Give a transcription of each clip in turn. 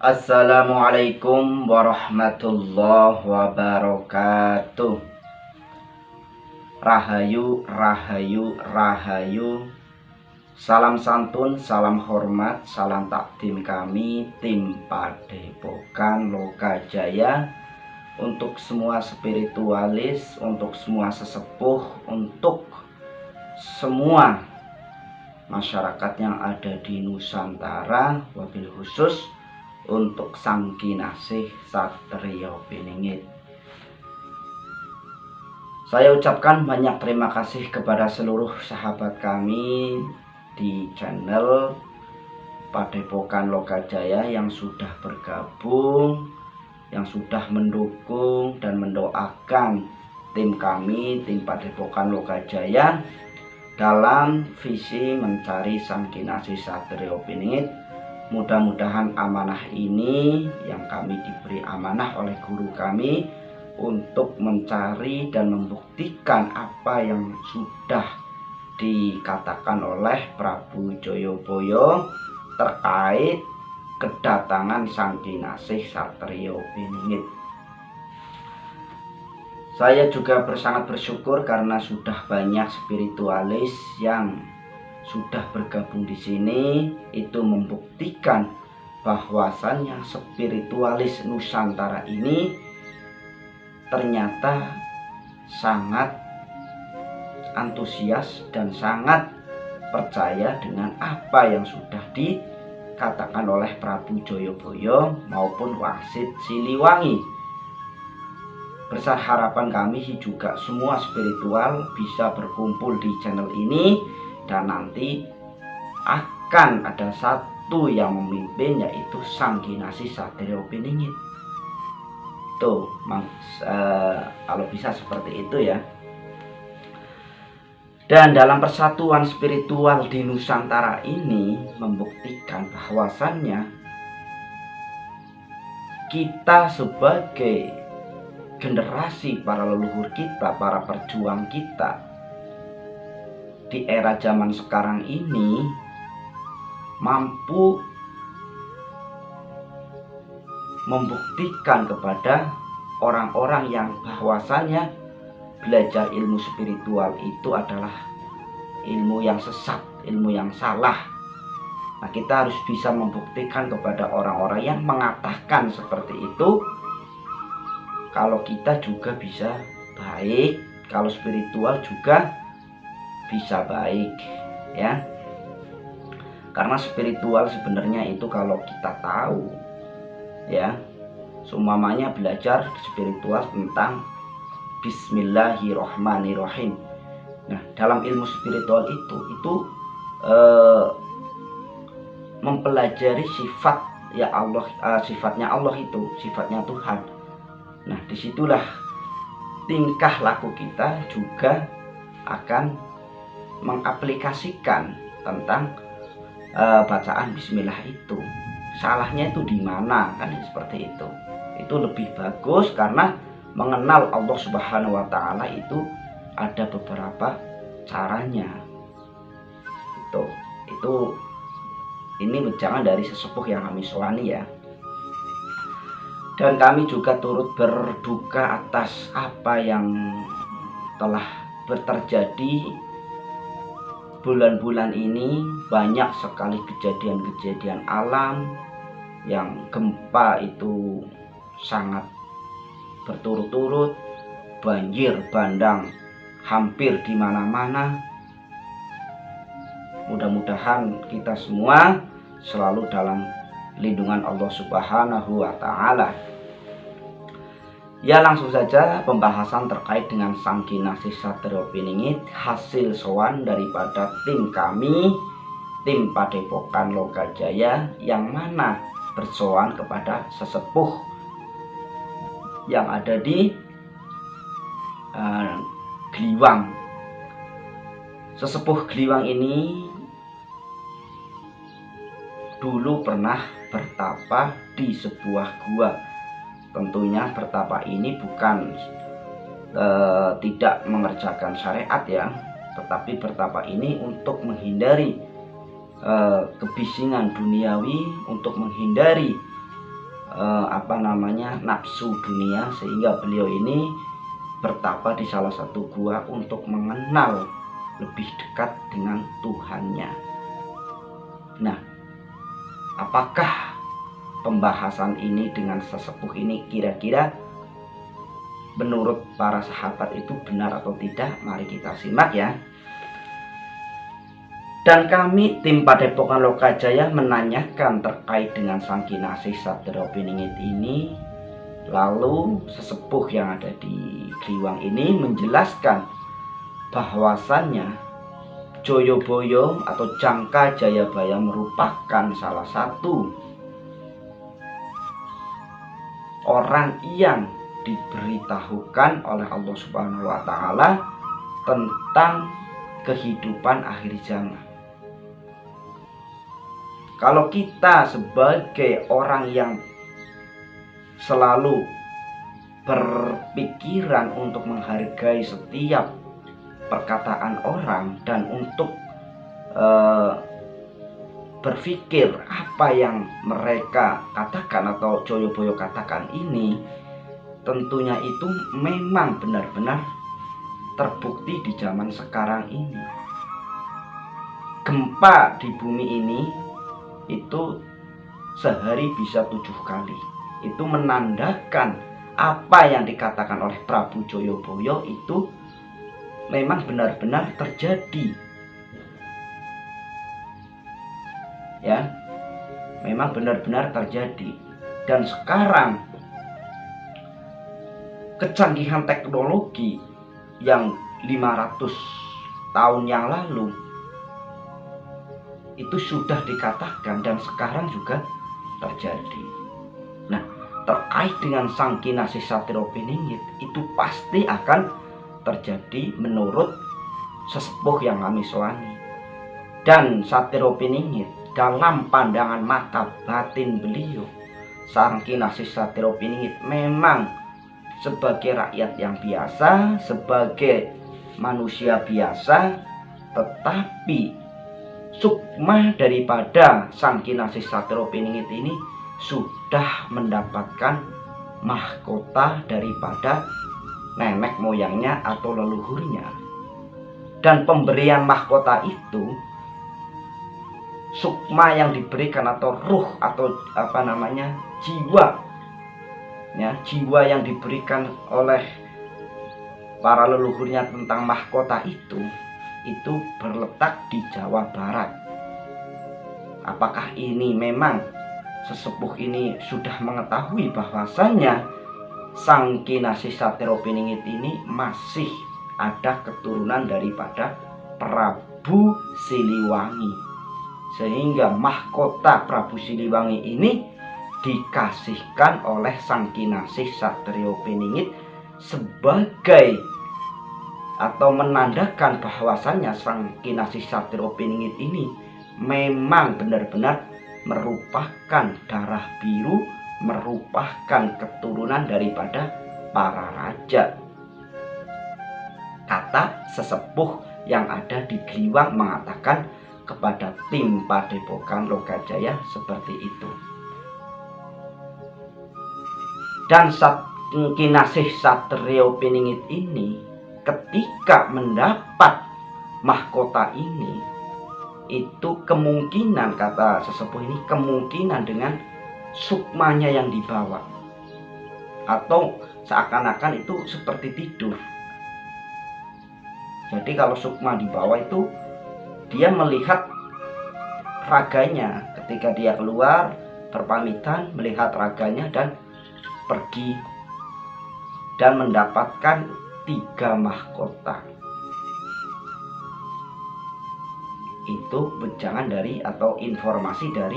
Assalamualaikum warahmatullahi wabarakatuh. Rahayu, rahayu, rahayu. Salam santun, salam hormat, salam takdim kami tim Padepokan Lokajaya, untuk semua spiritualis, untuk semua sesepuh, untuk semua masyarakat yang ada di Nusantara, wabil khusus untuk Sang Kinasih Satriya Piningit. Saya ucapkan banyak terima kasih kepada seluruh sahabat kami di channel Padepokan Lokajaya yang sudah bergabung, yang sudah mendukung dan mendoakan tim kami, tim Padepokan Lokajaya, dalam visi mencari Sang Kinasih Satriya Piningit. Mudah-mudahan amanah ini yang kami diberi amanah oleh guru kami untuk mencari dan membuktikan apa yang sudah dikatakan oleh Prabu Joyoboyo terkait kedatangan Sang Kinasih Satriya Piningit. Saya juga sangat bersyukur karena sudah banyak spiritualis yang sudah bergabung di sini, itu membuktikan bahwasannya spiritualis Nusantara ini ternyata sangat antusias dan sangat percaya dengan apa yang sudah dikatakan oleh Prabu Joyoboyo maupun Wangsit Siliwangi. Besar harapan kami juga semua spiritual bisa berkumpul di channel ini, dan nanti akan ada satu yang memimpin, yaitu Sang Kinasih Satriya Piningit. Tuh, kalau bisa seperti itu ya. Dan dalam persatuan spiritual di Nusantara ini membuktikan bahwasannya kita sebagai generasi para leluhur kita, para perjuang kita di era zaman sekarang ini mampu membuktikan kepada orang-orang yang bahwasanya belajar ilmu spiritual itu adalah ilmu yang sesat, ilmu yang salah. Nah, kita harus bisa membuktikan kepada orang-orang yang mengatakan seperti itu, kalau kita juga bisa baik, kalau spiritual juga bisa baik ya. Karena spiritual sebenarnya itu kalau kita tahu ya, seumpamanya belajar spiritual tentang Bismillahirrohmanirrohim. Nah, dalam ilmu spiritual itu mempelajari sifat ya Allah, sifatnya Allah itu, sifatnya Tuhan. Nah, disitulah tingkah laku kita juga akan mengaplikasikan tentang bacaan bismillah itu. Salahnya itu di mana, kan seperti itu. Itu lebih bagus karena mengenal Allah Subhanahu wa taala itu ada beberapa caranya. Itu ini jangan dari sesepuh yang kami soani ya. Dan kami juga turut berduka atas apa yang telah terjadi bulan-bulan ini. Banyak sekali kejadian-kejadian alam yang gempa itu sangat berturut-turut, banjir bandang hampir di mana-mana. Mudah-mudahan kita semua selalu dalam lindungan Allah Subhanahu wa taala. Ya, langsung saja pembahasan terkait dengan Sang Kinasih Satriya Piningit, hasil sowan daripada tim kami, tim Padepokan Lokajaya, yang mana bersowan kepada sesepuh yang ada di Gliwang. Sesepuh Gliwang ini dulu pernah bertapa di sebuah gua. Tentunya bertapa ini bukan tidak mengerjakan syariat ya, tetapi bertapa ini untuk menghindari kebisingan duniawi, untuk menghindari nafsu dunia, sehingga beliau ini bertapa di salah satu gua untuk mengenal lebih dekat dengan Tuhannya. Nah, apakah pembahasan ini dengan sesepuh ini kira-kira menurut para sahabat itu benar atau tidak? Mari kita simak ya. Dan kami tim Padepokan Lokajaya menanyakan terkait dengan Sang Kinasih Satrio Piningit ini. Lalu sesepuh yang ada di Kliwang ini menjelaskan bahwasannya Joyoboyo atau Jangka Jayabaya merupakan salah satu orang yang diberitahukan oleh Allah Subhanahu wa Ta'ala tentang kehidupan akhir zaman. Kalau kita sebagai orang yang selalu berpikiran untuk menghargai setiap perkataan orang dan untuk berpikir apa yang mereka katakan atau Joyoboyo katakan ini, tentunya itu memang benar-benar terbukti di zaman sekarang ini. Gempa di bumi ini itu sehari bisa 7 kali. Itu menandakan apa yang dikatakan oleh Prabu Joyoboyo itu memang benar-benar terjadi. Ya, memang benar-benar terjadi. Dan sekarang kecanggihan teknologi yang 500 tahun yang lalu itu sudah dikatakan dan sekarang juga terjadi. Nah, terkait dengan Sang Kinasih Satrio Piningit itu pasti akan terjadi menurut sesepuh yang kami soani. Dan Satrio Piningit dalam pandangan mata batin beliau, Sang Kinasih Satrio Piningit memang sebagai rakyat yang biasa, sebagai manusia biasa, tetapi sukma daripada Sang Kinasih Satrio Piningit ini sudah mendapatkan mahkota daripada nenek moyangnya atau leluhurnya. Dan pemberian mahkota itu, sukma yang diberikan atau ruh atau jiwa, ya, jiwa yang diberikan oleh para leluhurnya tentang mahkota itu berletak di Jawa Barat. Apakah ini memang sesepuh ini sudah mengetahui bahwasannya Sang Kinasih Satrio Piningit ini masih ada keturunan daripada Prabu Siliwangi, sehingga mahkota Prabu Siliwangi ini dikasihkan oleh Sang Kinasih Satrio Piningit sebagai atau menandakan bahwasannya Sang Kinasih Satrio Piningit ini memang benar-benar merupakan darah biru, merupakan keturunan daripada para raja. Kata sesepuh yang ada di Kliwang mengatakan kepada tim Padepokan Lokajaya seperti itu. Dan Sang Kinasih Satrio Piningit ini ketika mendapat mahkota ini, itu kemungkinan, kata sesepuh ini, kemungkinan dengan sukmanya yang dibawa, atau seakan-akan itu seperti tidur. Jadi kalau sukma dibawa itu dia melihat raganya ketika dia keluar berpamitan, melihat raganya dan pergi dan mendapatkan 3 mahkota. Itu wejangan dari atau informasi dari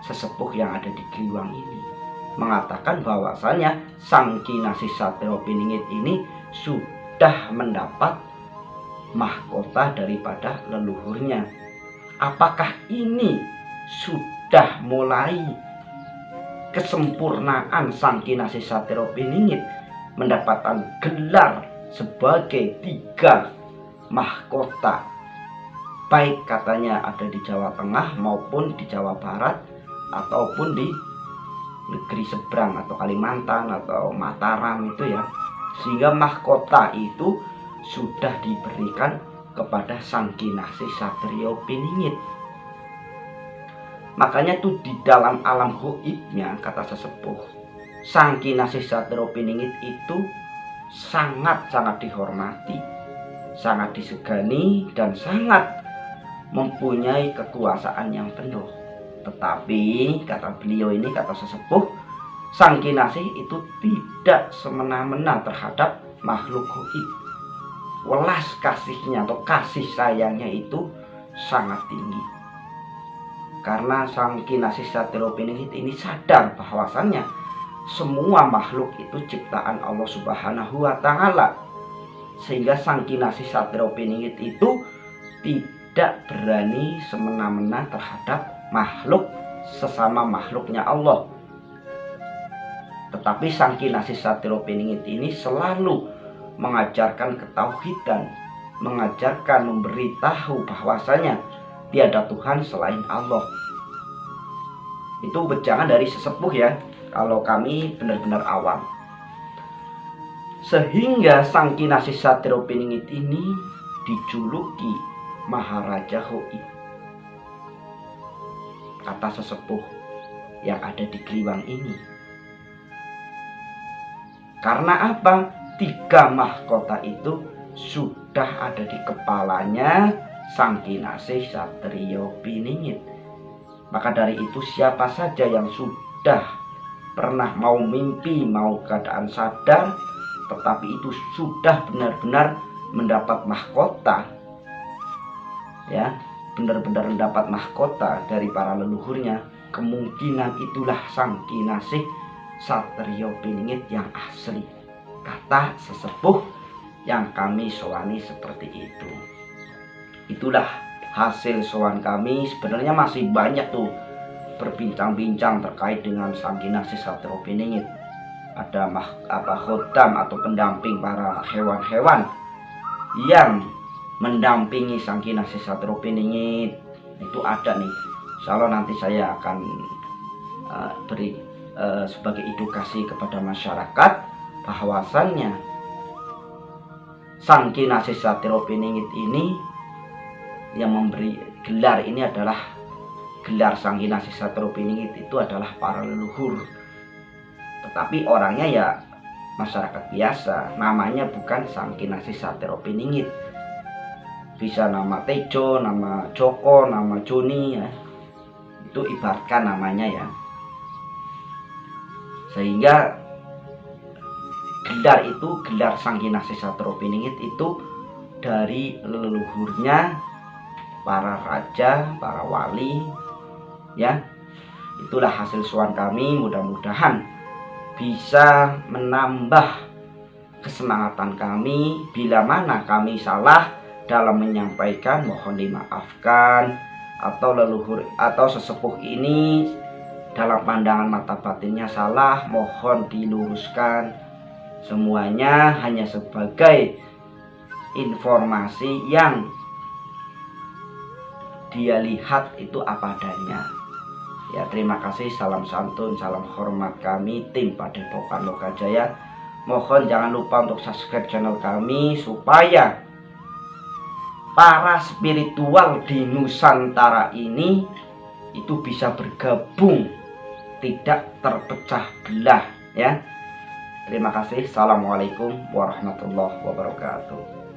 sesepuh yang ada di Kliwang ini, mengatakan bahwasanya Sang Kinasih Satrio Piningit ini sudah mendapat mahkota daripada leluhurnya. Apakah ini sudah mulai kesempurnaan Sang Kinasih Satrio Piningit mendapatkan gelar sebagai 3 mahkota, baik katanya ada di Jawa Tengah maupun di Jawa Barat ataupun di negeri seberang atau Kalimantan atau Mataram itu ya, sehingga mahkota itu sudah diberikan kepada Sang Kinasih Satrio Piningit. Makanya tuh di dalam alam goibnya, kata sesepuh, Sang Kinasih Satrio Piningit itu sangat-sangat dihormati, sangat disegani, dan sangat mempunyai kekuasaan yang penuh. Tetapi kata beliau ini, kata sesepuh, Sang Kinasih itu tidak semena-mena terhadap makhluk goib. Welas kasihnya atau kasih sayangnya itu sangat tinggi. Karena Sang Kinasih Satrio Piningit ini sadar bahwasannya semua makhluk itu ciptaan Allah Subhanahu wa Ta'ala, sehingga Sang Kinasih Satrio Piningit itu tidak berani semena-mena terhadap makhluk sesama makhluknya Allah. Tetapi Sang Kinasih Satrio Piningit ini selalu mengajarkan ketauhidan, mengajarkan, memberitahu bahwasanya tiada Tuhan selain Allah. Itu wejangan dari sesepuh ya, kalau kami benar-benar awam. Sehingga Sang Kinasih Satrio Piningit ini dijuluki Maharaja Goib, kata sesepuh yang ada di Kliwang ini. Karena apa? 3 mahkota itu sudah ada di kepalanya Sang Kinasih Satrio Piningit. Maka dari itu siapa saja yang sudah pernah mau mimpi, mau keadaan sadar, tetapi itu sudah benar-benar mendapat mahkota, ya, benar-benar mendapat mahkota dari para leluhurnya, kemungkinan itulah Sang Kinasih Satrio Piningit yang asli, kata sesepuh yang kami soani seperti itu. Itulah hasil soan kami. Sebenarnya masih banyak tuh berbincang-bincang terkait dengan Sang Kinasih Satrio Piningit. Ada khodam atau pendamping para hewan-hewan yang mendampingi Sang Kinasih Satrio Piningit. Itu ada nih. Insya Allah nanti saya akan beri sebagai edukasi kepada masyarakat bahwasannya Sang Kinasih Satrio Piningit ini yang memberi gelar ini adalah gelar Sang Kinasih Satrio Piningit itu adalah para leluhur. Tetapi orangnya ya masyarakat biasa, namanya bukan Sang Kinasih Satrio Piningit. Bisa nama Tejo, nama Joko, nama Joni ya. Itu ibaratkan namanya ya. Sehingga gelar itu, gelar Sang Kinasih Satrio Piningit itu dari leluhurnya para raja, para wali ya. Itulah hasil soan kami. Mudah-mudahan bisa menambah kesemangatan kami. Bila mana kami salah dalam menyampaikan, mohon dimaafkan. Atau leluhur atau sesepuh ini dalam pandangan mata batinnya salah, mohon diluruskan. Semuanya hanya sebagai informasi yang dia lihat itu apa adanya. Ya, terima kasih. Salam santun, salam hormat kami tim Padepokan Lokajaya. Mohon jangan lupa untuk subscribe channel kami supaya para spiritual di Nusantara ini itu bisa bergabung, tidak terpecah belah ya. Terima kasih. Assalamualaikum warahmatullahi wabarakatuh.